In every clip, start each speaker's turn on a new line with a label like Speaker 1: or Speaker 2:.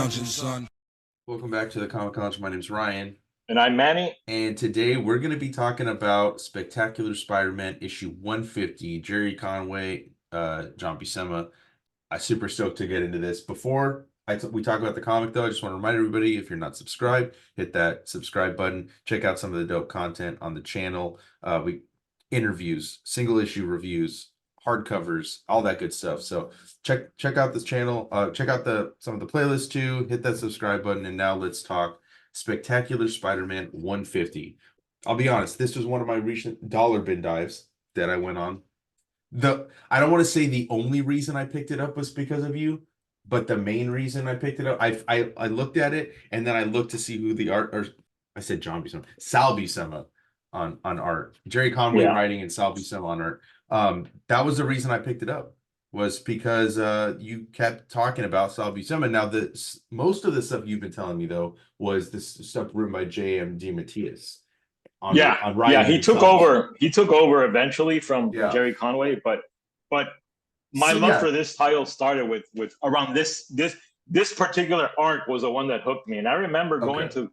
Speaker 1: lounging, son.
Speaker 2: Welcome back to the Comic Lounge. My name's Ryan.
Speaker 3: And I'm Manny.
Speaker 2: And today we're going to be talking about Spectacular Spider-Man issue 150, Gerry Conway, Sal Buscema. I'm super stoked to get into this. Before we talk about the comic, though, I just want to remind everybody, if you're not subscribed, hit that subscribe button. Check out some of the dope content on the channel. We interviews, single issue reviews, hardcovers, all that good stuff. So check out this channel. Check out some of the playlists too. Hit that subscribe button, and now let's talk Spectacular Spider-Man 150. I'll be honest, this was one of my recent dollar bin dives that I went on. I don't want to say the only reason I picked it up was because of you, but the main reason I picked it up, I looked at it and then I looked to see who the art, or I said Sal Buscema on art, Gerry Conway writing and Sal Buscema on art. That was the reason I picked it up, was because you kept talking about Sal Buscema. Now, most of the stuff you've been telling me, though, was this stuff written by J.M. DeMatteis.
Speaker 3: On he took over. He took over eventually from Gerry Conway, but my love for this title started with around this particular arc was the one that hooked me. And I remember going to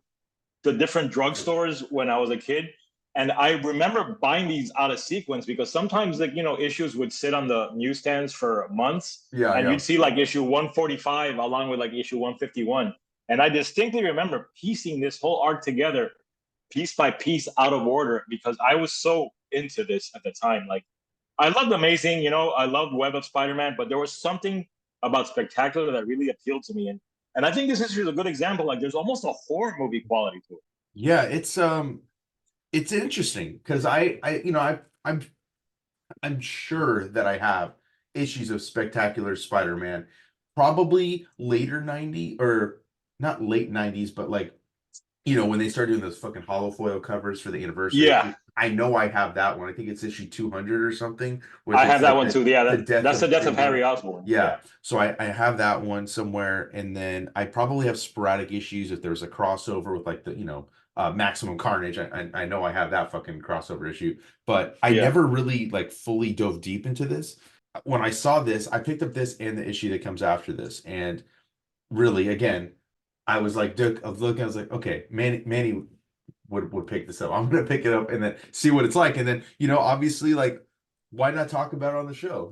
Speaker 3: the different drugstores when I was a kid. And I remember buying these out of sequence because sometimes, like, issues would sit on the newsstands for months. You'd see like issue 145 along with like issue 151. And I distinctly remember piecing this whole arc together piece by piece out of order because I was so into this at the time. Like, I loved Amazing, I loved Web of Spider-Man, but there was something about Spectacular that really appealed to me. And I think this issue is a good example. Like, there's almost a horror movie quality to it.
Speaker 2: Yeah, it's interesting because I'm sure that I have issues of Spectacular Spider-Man, probably later 90s, or not late 90s, but like, when they started doing those fucking holofoil covers for the anniversary.
Speaker 3: Yeah.
Speaker 2: I know I have that one. I think it's issue 200 or something.
Speaker 3: I have that one too. Yeah, that's the death of Harry Osborn.
Speaker 2: Yeah. So I have that one somewhere, and then I probably have sporadic issues if there's a crossover with like the, Maximum Carnage. I know I have that fucking crossover issue, but I never really like fully dove deep into this. When I saw this, I picked up this and the issue that comes after this, and really, again, I was like, I was like, okay, Manny would pick this up. I'm gonna pick it up and then see what it's like, and then obviously, like, why not talk about it on the show?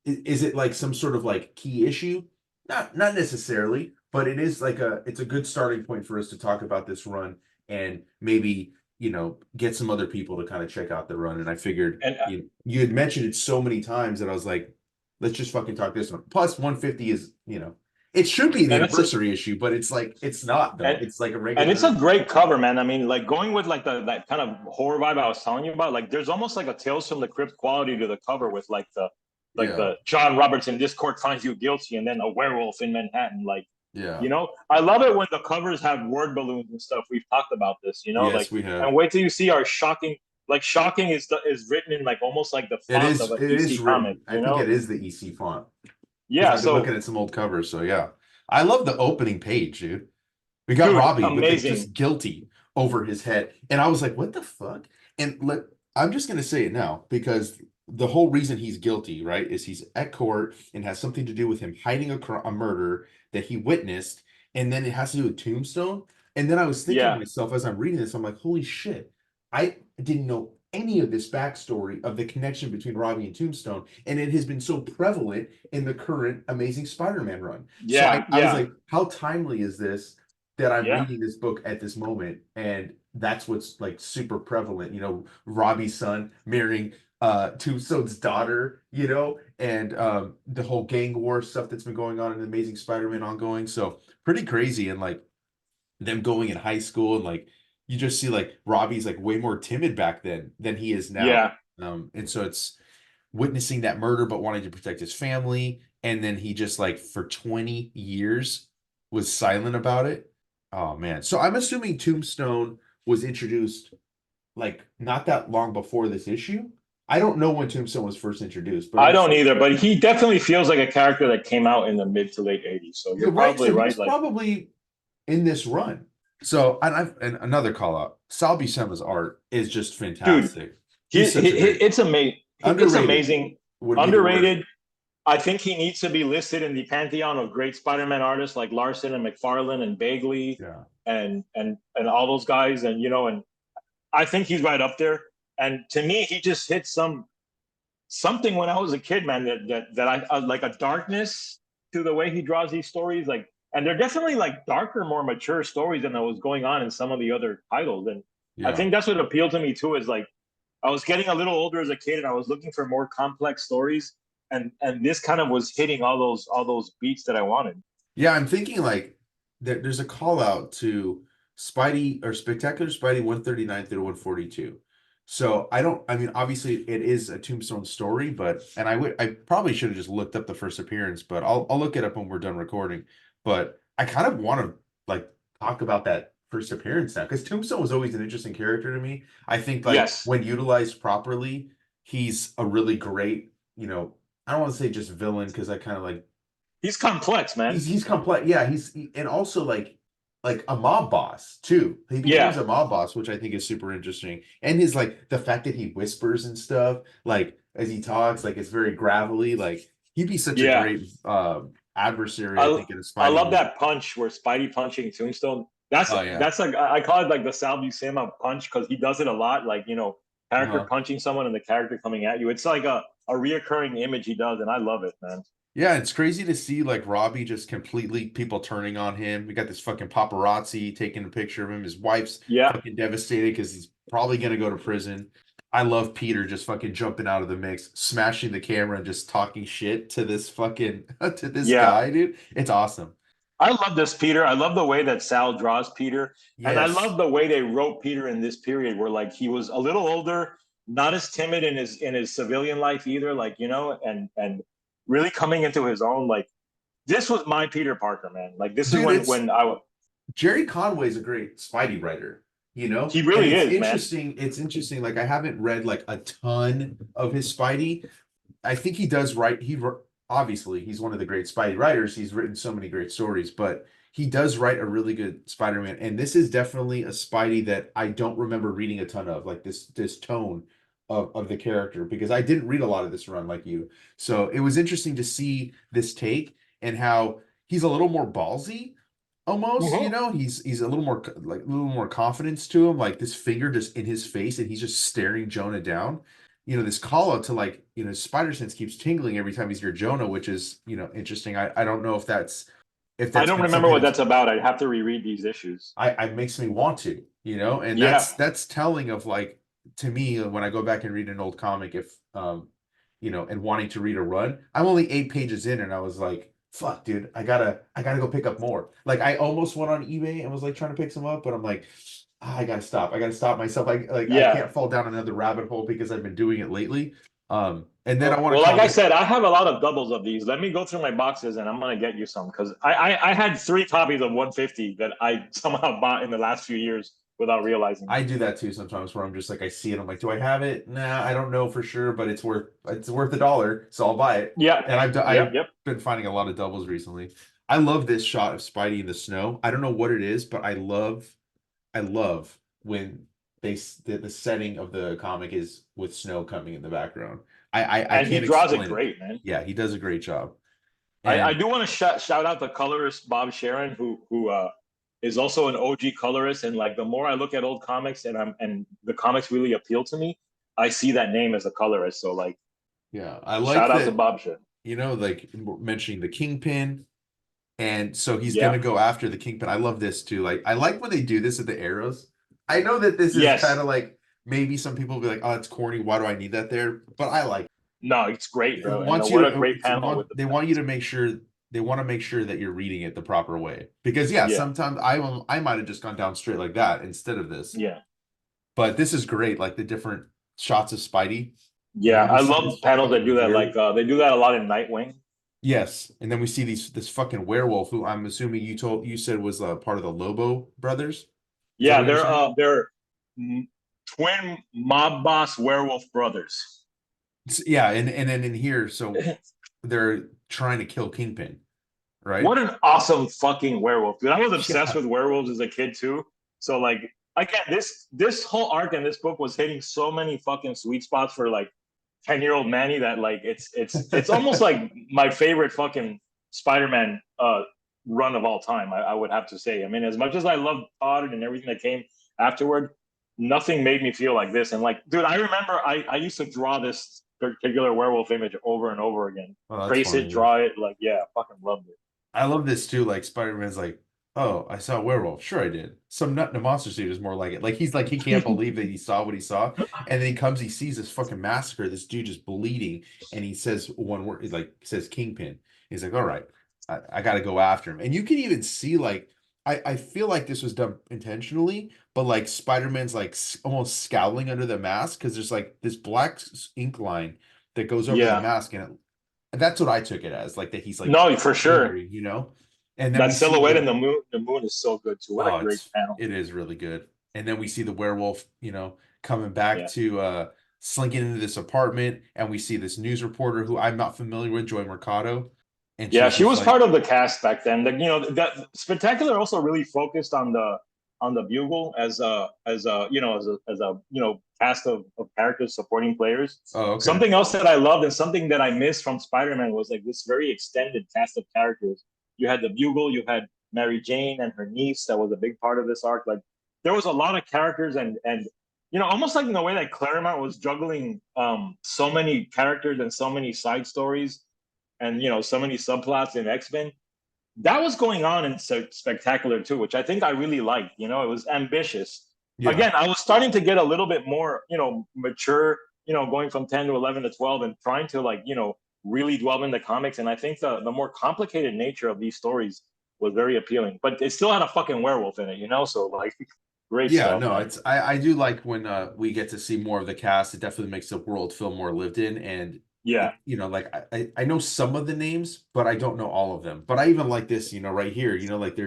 Speaker 2: Is it like some sort of like key issue? Not necessarily. But it is like it's a good starting point for us to talk about this run and maybe, get some other people to kind of check out the run. And I figured you had mentioned it so many times that I was like, let's just fucking talk this one. Plus 150 is, it should be an anniversary issue, but it's like, it's not though. It's like a regular.
Speaker 3: And it's a great cover, man. I mean, like going with like that kind of horror vibe I was telling you about, like there's almost like a Tales from the Crypt quality to the cover with like the John Robertson, this court finds you guilty, and then a werewolf in Manhattan. Like, I love it when the covers have word balloons and stuff. We've talked about this,
Speaker 2: Yes, we have.
Speaker 3: And wait till you see our shocking. Like, shocking is written in like almost like the font of an EC comic.
Speaker 2: I think it is the EC font.
Speaker 3: Yeah,
Speaker 2: I've been looking at some old covers, so yeah. I love the opening page, dude. We got Robbie with just guilty over his head, and I was like, "What the fuck?" And I'm just gonna say it now because the whole reason he's guilty, right, is he's at court and has something to do with him hiding a murder that he witnessed, and then it has to do with Tombstone. And then I was thinking to myself as I'm reading this, I'm like, holy shit, I didn't know any of this backstory of the connection between Robbie and Tombstone, and it has been so prevalent in the current Amazing Spider-Man run. So I was like, how timely is this that I'm reading this book at this moment? And that's what's like super prevalent, Robbie's son marrying Tombstone's daughter, and the whole gang war stuff that's been going on in Amazing Spider-Man ongoing. So pretty crazy. And like them going in high school, and like you just see like Robbie's like way more timid back then than he is now. And so it's witnessing that murder but wanting to protect his family, and then he just like for 20 years was silent about it. Oh man. So I'm assuming Tombstone was introduced like not that long before this issue. I don't know when Tombstone was first introduced, but
Speaker 3: I don't either. But he definitely feels like a character that came out in the mid to late 80s. So you're probably right.
Speaker 2: He's probably in this run. So and another call out, Sal Buscema's art is just fantastic.
Speaker 3: Dude, it's amazing. It's amazing. Underrated. I think he needs to be listed in the pantheon of great Spider-Man artists like Larson and McFarlane and Bagley, and all those guys, and and I think he's right up there. And to me, he just hit something when I was a kid, man. That I like a darkness to the way he draws these stories, like, and they're definitely like darker, more mature stories than that was going on in some of the other titles. And I think that's what appealed to me too. Is like I was getting a little older as a kid, and I was looking for more complex stories, and this kind of was hitting all those beats that I wanted.
Speaker 2: Yeah, I'm thinking like there's a call out to Spidey or Spectacular Spidey 139 through 142. So I mean, obviously it is a Tombstone story, but I probably should have just looked up the first appearance, but I'll look it up when we're done recording. But I kind of want to like talk about that first appearance now, because Tombstone was always an interesting character to me. I think like when utilized properly, he's a really great, I don't want to say just villain, because I kind of like
Speaker 3: he's complex, man.
Speaker 2: He's complex. Yeah, and also like a mob boss too. He becomes a mob boss, which I think is super interesting. And his like the fact that he whispers and stuff, like as he talks, like it's very gravelly. Like he'd be such a great adversary. I think in a Spidey
Speaker 3: I love that punch where Spidey punching Tombstone. That's like I call it like the Sal Buscema punch, because he does it a lot. Like character punching someone and the character coming at you. It's like a reoccurring image he does, and I love it, man.
Speaker 2: Yeah, it's crazy to see like Robbie just completely people turning on him. We got this fucking paparazzi taking a picture of him. His wife's fucking devastated because he's probably gonna go to prison. I love Peter just fucking jumping out of the mix, smashing the camera and just talking shit to this fucking to this guy, dude. It's awesome.
Speaker 3: I love this Peter. I love the way that Sal draws Peter. Yes. And I love the way they wrote Peter in this period where like he was a little older, not as timid in his civilian life either, like, and really coming into his own. Like this was my Peter Parker, man. Like this is when I
Speaker 2: Gerry Conway's a great Spidey writer,
Speaker 3: he really is
Speaker 2: interesting, man. It's interesting. Like I haven't read like a ton of his Spidey. I think he does write. Obviously he's one of the great Spidey writers. He's written so many great stories, but he does write a really good Spider-Man. And this is definitely a Spidey that I don't remember reading a ton of, like this tone of the character, because I didn't read a lot of this run like you. So it was interesting to see this take and how he's a little more ballsy almost, he's a little more confidence to him, like this finger just in his face and he's just staring Jonah down. This call out to like, spider sense keeps tingling every time he's near Jonah, which is, interesting. I don't know if that's
Speaker 3: I don't remember what that's about. I'd have to reread these issues.
Speaker 2: I makes me want to, and that's telling of like, to me, when I go back and read an old comic, if and wanting to read a run, I'm only 8 pages in and I was like, fuck, dude, I gotta go pick up more. Like I almost went on eBay and was like trying to pick some up, but I'm like, I gotta stop myself. I can't fall down another rabbit hole because I've been doing it lately. And then I want to.
Speaker 3: Well, like I said, I have a lot of doubles of these. Let me go through my boxes and I'm gonna get you some, because I had 3 copies of 150 that I somehow bought in the last few years without realizing.
Speaker 2: I do that too sometimes, where I'm just like, I see it, I'm like, do I have it? Nah, I don't know for sure, but it's worth $1, so I'll buy it.
Speaker 3: Yeah.
Speaker 2: And I've been finding a lot of doubles recently. I love this shot of Spidey in the snow. I don't know what it is, but I love when the setting of the comic is with snow coming in the background. I
Speaker 3: he draws it great, man.
Speaker 2: Yeah, he does a great job.
Speaker 3: I do want to shout out the colorist Bob Sharon, who is also an OG colorist. And like the more I look at old comics and the comics really appeal to me, I see that name as a colorist. So like,
Speaker 2: I like
Speaker 3: shout out to Bob Sharon.
Speaker 2: Like mentioning the Kingpin. And so he's going to go after the Kingpin. I love this too. Like, I like when they do this at the arrows. I know that this is kind of like, maybe some people will be like, oh, it's corny. Why do I need that there? But I like it.
Speaker 3: No, it's great, bro. What a great panel.
Speaker 2: They want you to make sure, that you're reading it the proper way. Because sometimes I might have just gone down straight like that instead of this.
Speaker 3: Yeah.
Speaker 2: But this is great. Like the different shots of Spidey.
Speaker 3: Yeah, I love panels that do that. Like they do that a lot in Nightwing.
Speaker 2: Yes, and then we see this fucking werewolf, who I'm assuming you said was part of the Lobo Brothers.
Speaker 3: Yeah, they're twin mob boss werewolf brothers.
Speaker 2: Yeah, and then in here, so they're trying to kill Kingpin, right?
Speaker 3: What an awesome fucking werewolf, dude! I was obsessed with werewolves as a kid too. So like, again, this whole arc in this book was hitting so many fucking sweet spots for like 10-year-old Manny that like it's almost like my favorite fucking Spider-Man run of all time. I would have to say. I mean, as much as I love Todd and everything that came afterward, nothing made me feel like this. And like, dude, I remember I used to draw this particular werewolf image over and over again. Trace it, draw it, like, yeah, fucking loved it.
Speaker 2: I love this too. Like Spider-Man's like, oh, I saw a werewolf. Sure, I did. Some nut in a monster suit is more like it. Like he's like he can't believe that he saw what he saw, and then he comes, he sees this fucking massacre. This dude just bleeding, and he says one word. He like says Kingpin. He's like, all right, I got to go after him. And you can even see like I feel like this was done intentionally, but like Spider-Man's like almost scowling under the mask because there's like this black ink line that goes over the mask, and that's what I took it as, like that he's like
Speaker 3: no, for sure,
Speaker 2: you know. And then
Speaker 3: that silhouette in the moon is so good too. What a great panel!
Speaker 2: It is really good. And then we see the werewolf, you know, coming back to slinking into this apartment, and we see this news reporter who I'm not familiar with, Joy Mercado.
Speaker 3: And she was like, part of the cast back then. Like, you know, that Spectacular also really focused on the Bugle as a cast of characters supporting players.
Speaker 2: Oh, okay.
Speaker 3: Something else that I loved and something that I missed from Spider-Man was like this very extended cast of characters. You had the Bugle, you had Mary Jane and her niece that was a big part of this arc. Like there was a lot of characters and you know, almost like in the way that Claremont was juggling so many characters and so many side stories and, you know, so many subplots in X-Men. That was going on in Spectacular too, which I think I really liked. You know, it was ambitious. Yeah. Again, I was starting to get a little bit more, you know, mature, you know, going from 10 to 11 to 12 and trying to like, you know, really dwell in the comics. And I think the more complicated nature of these stories was very appealing, but it still had a fucking werewolf in it, you know? So like, great stuff.
Speaker 2: No, it's, I do like when we get to see more of the cast. It definitely makes the world feel more lived in. And
Speaker 3: yeah,
Speaker 2: you know, like I know some of the names, but I don't know all of them. But I even like this, you know, right here, you know, like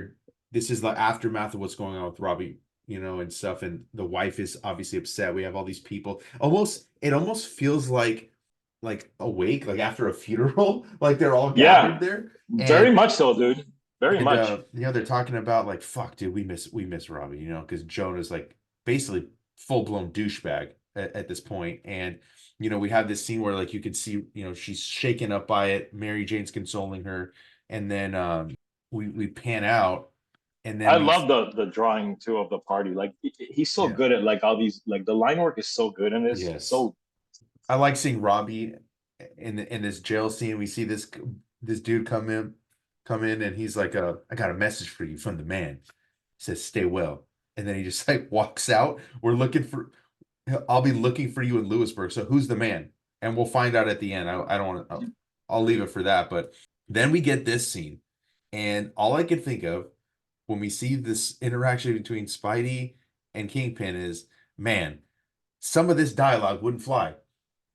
Speaker 2: this is the aftermath of what's going on with Robbie, you know, and stuff. And the wife is obviously upset. We have all these people. It almost feels like awake, like after a funeral, like they're all gathered there.
Speaker 3: Very much so, dude. Very much.
Speaker 2: You know, they're talking about like, fuck, dude, we miss Robbie, you know, because Jonah's like basically full-blown douchebag at this point. And you know, we have this scene where like you could see, you know, she's shaken up by it. Mary Jane's consoling her, and then we pan out, and then
Speaker 3: I love the drawing too of the party. Like he's so good at like all these, like the line work is so good in this.
Speaker 2: Yes.
Speaker 3: So
Speaker 2: I like seeing Robbie in this jail scene. We see this dude come in, and he's like, I got a message for you from the man. He says, stay well, and then he just like walks out. I'll be looking for you in Lewisburg. So who's the man? And we'll find out at the end. I don't want to. I'll leave it for that. But then we get this scene, and all I can think of when we see this interaction between Spidey and Kingpin is, man, some of this dialogue wouldn't fly.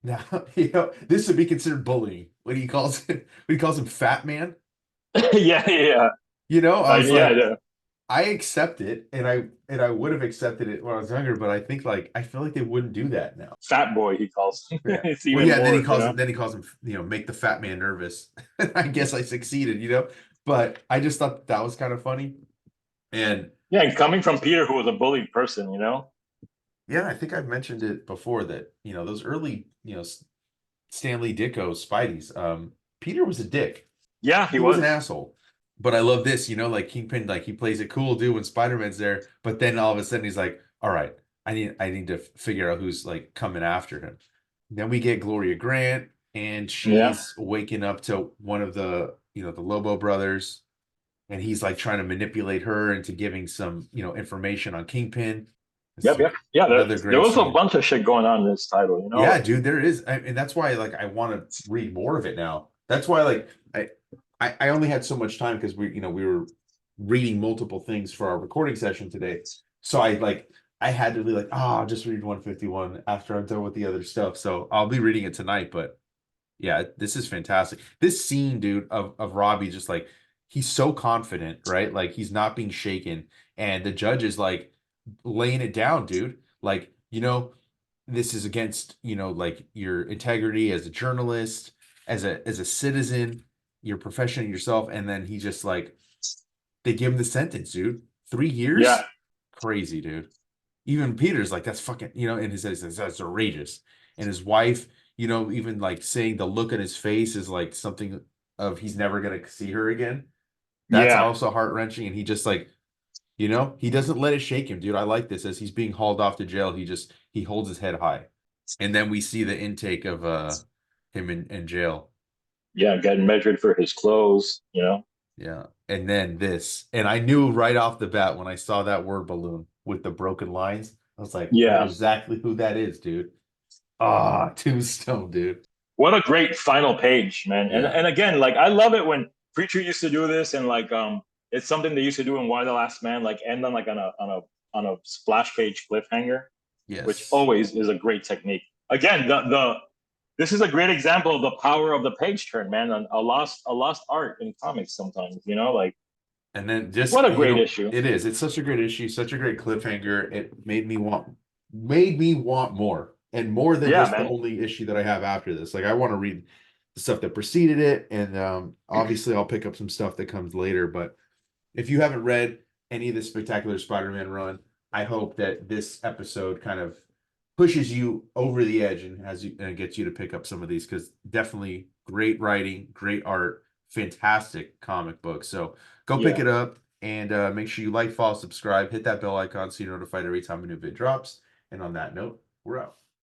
Speaker 2: Now, you know, this would be considered bullying. What he calls him fat man.
Speaker 3: yeah.
Speaker 2: You know, I accept it, and I would have accepted it when I was younger, but I feel like they wouldn't do that now.
Speaker 3: Fat boy, he calls him.
Speaker 2: Yeah. Then he calls him, you know, make the fat man nervous. I guess I succeeded, you know, but I just thought that was kind of funny. And
Speaker 3: coming from Peter, who was a bullied person, you know.
Speaker 2: Yeah, I think I've mentioned it before that, you know, those early, you know, Stanley Ditko Spideys, Peter was a dick.
Speaker 3: Yeah,
Speaker 2: he was an asshole. But I love this, you know, like Kingpin, like he plays it cool, dude, when Spider-Man's there. But then all of a sudden he's like, all right, I need to figure out who's like coming after him. Then we get Gloria Grant, and she's waking up to one of the, you know, the Lobo Brothers, and he's like trying to manipulate her into giving some, you know, information on Kingpin.
Speaker 3: Yeah. There was a bunch of shit going on in this title, you know.
Speaker 2: Yeah, dude, there is, and that's why like I want to read more of it now. That's why like I only had so much time because we were reading multiple things for our recording session today. So I had to be like, I'll just read 151 after I'm done with the other stuff. So I'll be reading it tonight. But yeah, this is fantastic. This scene, dude, of Robbie, just like he's so confident, right? Like he's not being shaken, and the judge is like laying it down, dude. Like, you know, this is against, you know, like your integrity as a journalist, as a citizen, your profession, yourself. And then he just like, they give him the sentence, dude. 3 years.
Speaker 3: Yeah,
Speaker 2: crazy, dude. Even Peter's like, that's fucking, you know, in his head he says that's outrageous. And his wife, you know, even like saying the look on his face is like something of he's never gonna see her again. That's also heart-wrenching. And he just like, you know, he doesn't let it shake him, dude. I like this. As he's being hauled off to jail, he holds his head high. And then we see the intake of him in jail.
Speaker 3: Yeah, getting measured for his clothes, you know.
Speaker 2: Yeah. And then this. And I knew right off the bat when I saw that word balloon with the broken lines, I was like, I know exactly who that is, dude. Ah, Tombstone, dude.
Speaker 3: What a great final page, man. And again, like I love it when Preacher used to do this, and like it's something they used to do in Why the Last Man, like end on like on a splash page cliffhanger.
Speaker 2: Yes.
Speaker 3: Which always is a great technique. Again, this is a great example of the power of the page turn, man. A lost art in comics sometimes, you know, like.
Speaker 2: And then just
Speaker 3: what a great issue.
Speaker 2: It is. It's such a great issue, such a great cliffhanger. It made me want more. And more than just the only issue that I have after this. Like I want to read the stuff that preceded it. And obviously I'll pick up some stuff that comes later. But if you haven't read any of the Spectacular Spider-Man run, I hope that this episode kind of pushes you over the edge and gets you to pick up some of these, because definitely great writing, great art, fantastic comic book. So go pick it up, and make sure you like, follow, subscribe, hit that bell icon so you're notified every time a new vid drops. And on that note, we're out.